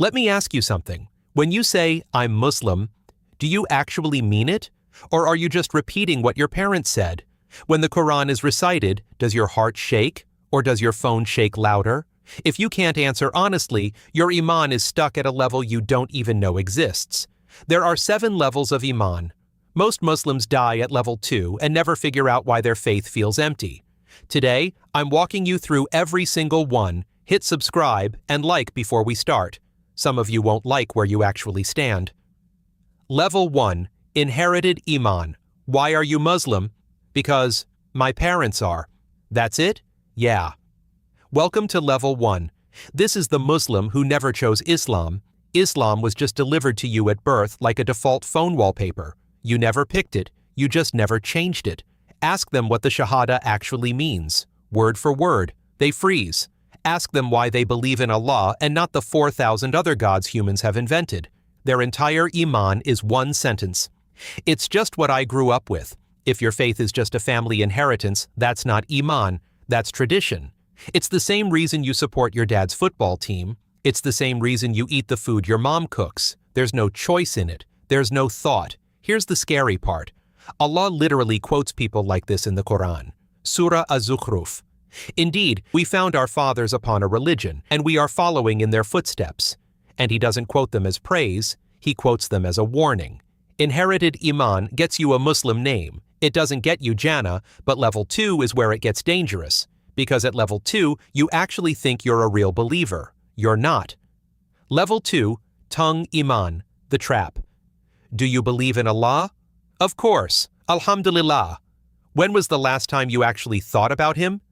Let me ask you something. When you say, I'm Muslim, do you actually mean it? Or are you just repeating what your parents said? When the Quran is recited, does your heart shake? Or does your phone shake louder? If you can't answer honestly, your Iman is stuck at a level you don't even know exists. There are 7 levels of Iman. Most Muslims die at level 2 and never figure out why their faith feels empty. Today, I'm walking you through every single one. Hit subscribe and like before we start. Some of you won't like where you actually stand. Level 1. Inherited Iman. Why are you Muslim? Because my parents are. That's it? Yeah. Welcome to Level 1. This is the Muslim who never chose Islam. Islam was just delivered to you at birth like a default phone wallpaper. You never picked it. You just never changed it. Ask them what the Shahada actually means. Word for word. They freeze. Ask them why they believe in Allah and not the 4,000 other gods humans have invented. Their entire Iman is one sentence. It's just what I grew up with. If your faith is just a family inheritance, that's not Iman. That's tradition. It's the same reason you support your dad's football team. It's the same reason you eat the food your mom cooks. There's no choice in it. There's no thought. Here's the scary part. Allah literally quotes people like this in the Quran. Surah Az-Zukhruf. Indeed, we found our fathers upon a religion, and we are following in their footsteps. And he doesn't quote them as praise, he quotes them as a warning. Inherited Iman gets you a Muslim name. It doesn't get you Jannah, but level 2 is where it gets dangerous. Because at level 2, you actually think you're a real believer. You're not. Level 2, Tongue Iman, the trap. Do you believe in Allah? Of course. Alhamdulillah. When was the last time you actually thought about him?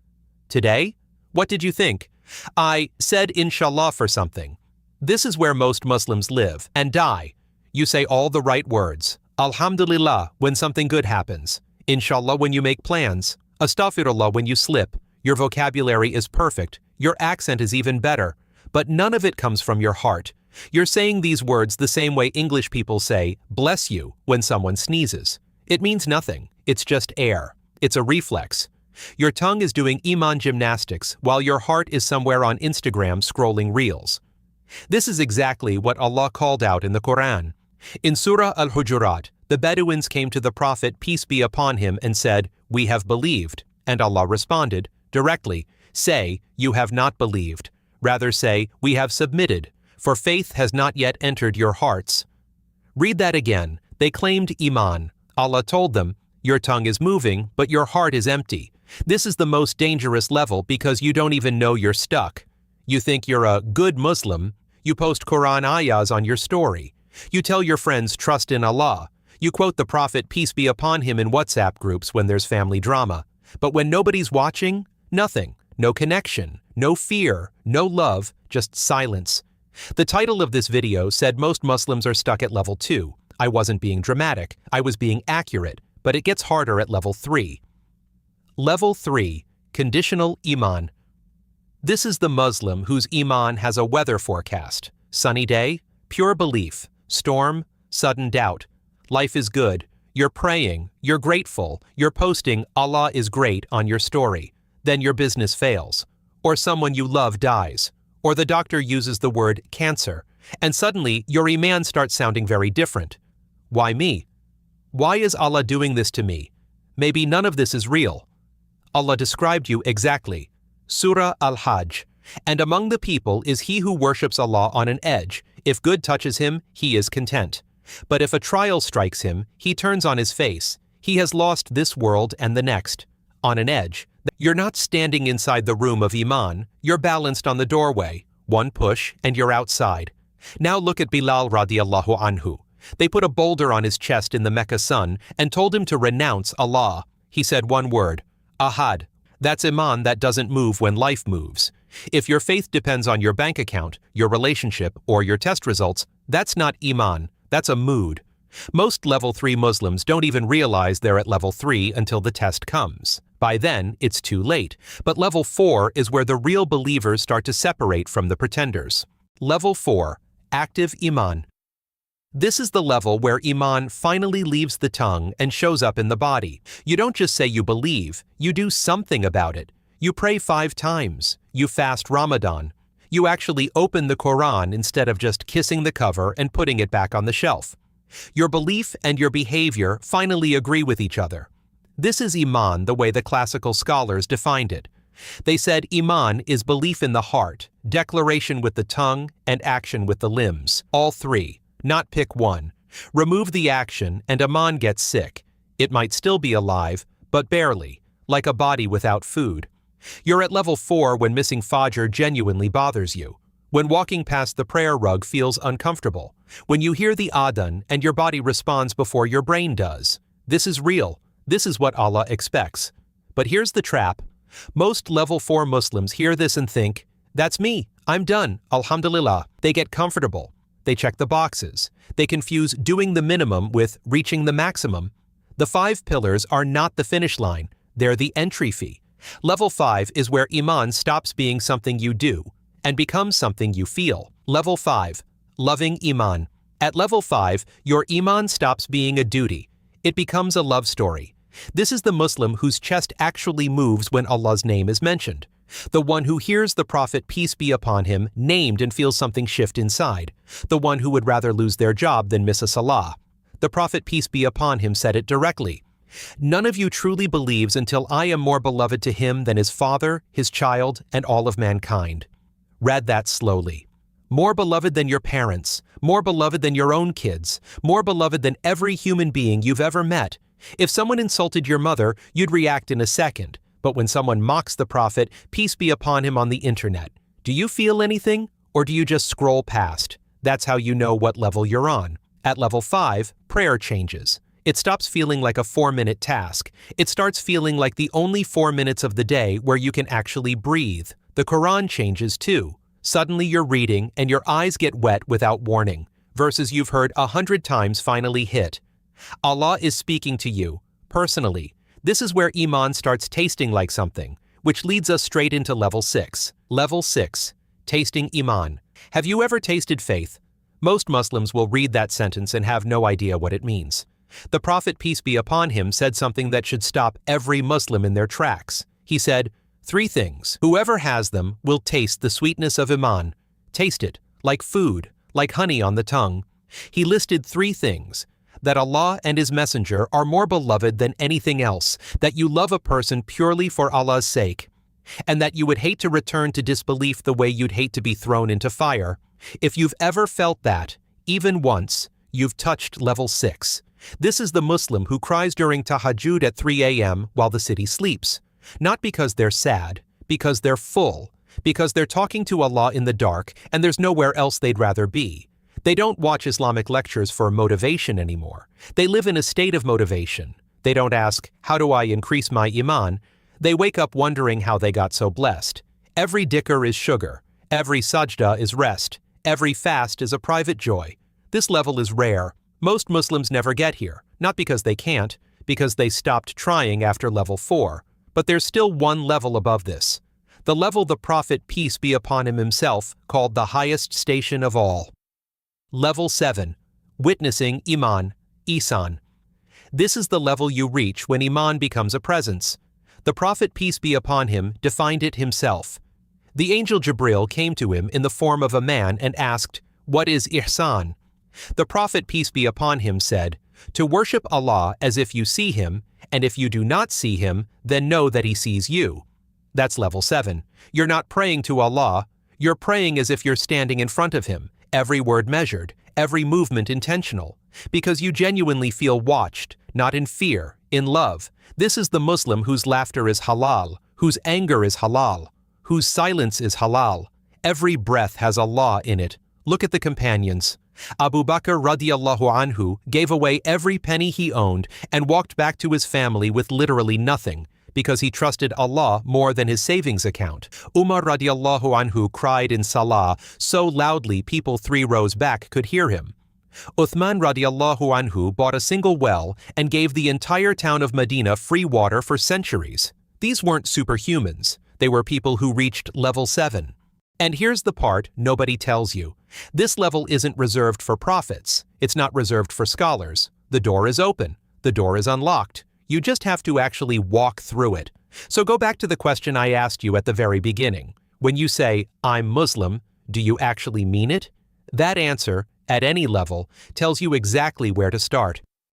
Today? What did you think? I said inshallah for something. This is where most Muslims live and die. You say all the right words. Alhamdulillah when something good happens. Inshallah when you make plans. Astaghfirullah when you slip. Your vocabulary is perfect. Your accent is even better. But none of it comes from your heart. You're saying these words the same way English people say, bless you, when someone sneezes. It means nothing. It's just air. It's a reflex. Your tongue is doing Iman gymnastics while your heart is somewhere on Instagram scrolling reels. This is exactly what Allah called out in the Quran. In Surah Al-Hujurat, the Bedouins came to the Prophet, peace be upon him, and said, we have believed. And Allah responded, directly, say, you have not believed. Rather say, we have submitted, for faith has not yet entered your hearts. Read that again. They claimed Iman. Allah told them, your tongue is moving, but your heart is empty. This is the most dangerous level because you don't even know you're stuck. You think you're a good Muslim. You post Quran ayahs on your story. You tell your friends trust in Allah. You quote the Prophet, peace be upon him, in WhatsApp groups when there's family drama. But when nobody's watching, nothing. No connection, no fear, no love, just silence. The title of this video said most Muslims are stuck at level 2. I wasn't being dramatic, I was being accurate, but it gets harder at level 3. Level 3, Conditional Iman. This is the Muslim whose Iman has a weather forecast. Sunny day, pure belief. Storm, sudden doubt. Life is good. You're praying, you're grateful, you're posting Allah is great on your story. Then your business fails. Or someone you love dies. Or the doctor uses the word cancer. And suddenly your Iman starts sounding very different. Why me? Why is Allah doing this to me? Maybe none of this is real. Allah described you exactly. Surah Al-Hajj. And among the people is he who worships Allah on an edge. If good touches him, he is content. But if a trial strikes him, he turns on his face. He has lost this world and the next. On an edge. You're not standing inside the room of Iman. You're balanced on the doorway. One push and you're outside. Now look at Bilal radiallahu anhu. They put a boulder on his chest in the Mecca sun and told him to renounce Allah. He said one word, Ahad. That's Iman that doesn't move when life moves. If your faith depends on your bank account, your relationship, or your test results, that's not Iman. That's a mood. Most level 3 Muslims don't even realize they're at level 3 until the test comes. By then, it's too late. But level 4 is where the real believers start to separate from the pretenders. Level 4, Active Iman. This is the level where Iman finally leaves the tongue and shows up in the body. You don't just say you believe, you do something about it. You pray 5 times. You fast Ramadan. You actually open the Quran instead of just kissing the cover and putting it back on the shelf. Your belief and your behavior finally agree with each other. This is Iman the way the classical scholars defined it. They said Iman is belief in the heart, declaration with the tongue, and action with the limbs. All three, not pick one. Remove the action and Iman gets sick. It might still be alive, but barely, like a body without food. You're at level 4 when missing Fajr genuinely bothers you. When walking past the prayer rug feels uncomfortable. When you hear the adhan and your body responds before your brain does. This is real. This is what Allah expects. But here's the trap. Most level 4 Muslims hear this and think, that's me, I'm done, alhamdulillah. They get comfortable. They check the boxes. They confuse doing the minimum with reaching the maximum. The 5 pillars are not the finish line. They're the entry fee. Level 5 is where Iman stops being something you do and becomes something you feel. Level 5. Loving Iman. At level 5, your Iman stops being a duty. It becomes a love story. This is the Muslim whose chest actually moves when Allah's name is mentioned. The one who hears the Prophet, peace be upon him, named and feels something shift inside. The one who would rather lose their job than miss a salah. The Prophet, peace be upon him, said it directly. None of you truly believes until I am more beloved to him than his father, his child, and all of mankind. Read that slowly. More beloved than your parents, more beloved than your own kids, more beloved than every human being you've ever met. If someone insulted your mother, you'd react in a second. But when someone mocks the Prophet, peace be upon him, on the internet, do you feel anything, or do you just scroll past? That's how you know what level you're on. At level 5, prayer changes. It stops feeling like a 4-minute task. It starts feeling like the only 4 minutes of the day where you can actually breathe. The Quran changes too. Suddenly you're reading and your eyes get wet without warning. Verses you've heard 100 times finally hit. Allah is speaking to you, personally. This is where Iman starts tasting like something, which leads us straight into level 6. Level 6. Tasting Iman. Have you ever tasted faith? Most Muslims will read that sentence and have no idea what it means. The Prophet, peace be upon him, said something that should stop every Muslim in their tracks. He said, 3 things. Whoever has them will taste the sweetness of Iman. Taste it, like food, like honey on the tongue. He listed 3 things. That Allah and His Messenger are more beloved than anything else, that you love a person purely for Allah's sake, and that you would hate to return to disbelief the way you'd hate to be thrown into fire. If you've ever felt that, even once, you've touched level 6. This is the Muslim who cries during tahajjud at 3 a.m. while the city sleeps. Not because they're sad, because they're full, because they're talking to Allah in the dark and there's nowhere else they'd rather be. They don't watch Islamic lectures for motivation anymore. They live in a state of motivation. They don't ask, how do I increase my Iman? They wake up wondering how they got so blessed. Every dhikr is sugar. Every sajda is rest. Every fast is a private joy. This level is rare. Most Muslims never get here, not because they can't, because they stopped trying after level 4. But there's still one level above this. The level the Prophet, peace be upon him himself, called the highest station of all. Level 7. Witnessing Iman, Ihsan. This is the level you reach when Iman becomes a presence. The Prophet, peace be upon him, defined it himself. The angel Jibril came to him in the form of a man and asked, what is Ihsan? The Prophet, peace be upon him, said, to worship Allah as if you see him, and if you do not see him, then know that he sees you. That's level 7. You're not praying to Allah, you're praying as if you're standing in front of him, every word measured, every movement intentional, because you genuinely feel watched, not in fear, in love. This is the Muslim whose laughter is halal, whose anger is halal, whose silence is halal. Every breath has Allah in it. Look at the companions. Abu Bakr radiallahu anhu gave away every penny he owned and walked back to his family with literally nothing, because he trusted Allah more than his savings account. Umar radiallahu anhu cried in salah so loudly people 3 rows back could hear him. Uthman radiallahu anhu bought a single well and gave the entire town of Medina free water for centuries. These weren't superhumans. They were people who reached level 7. And here's the part nobody tells you. This level isn't reserved for prophets. It's not reserved for scholars. The door is open. The door is unlocked. You just have to actually walk through it. So go back to the question I asked you at the very beginning. When you say, I'm Muslim, do you actually mean it? That answer, at any level, tells you exactly where to start.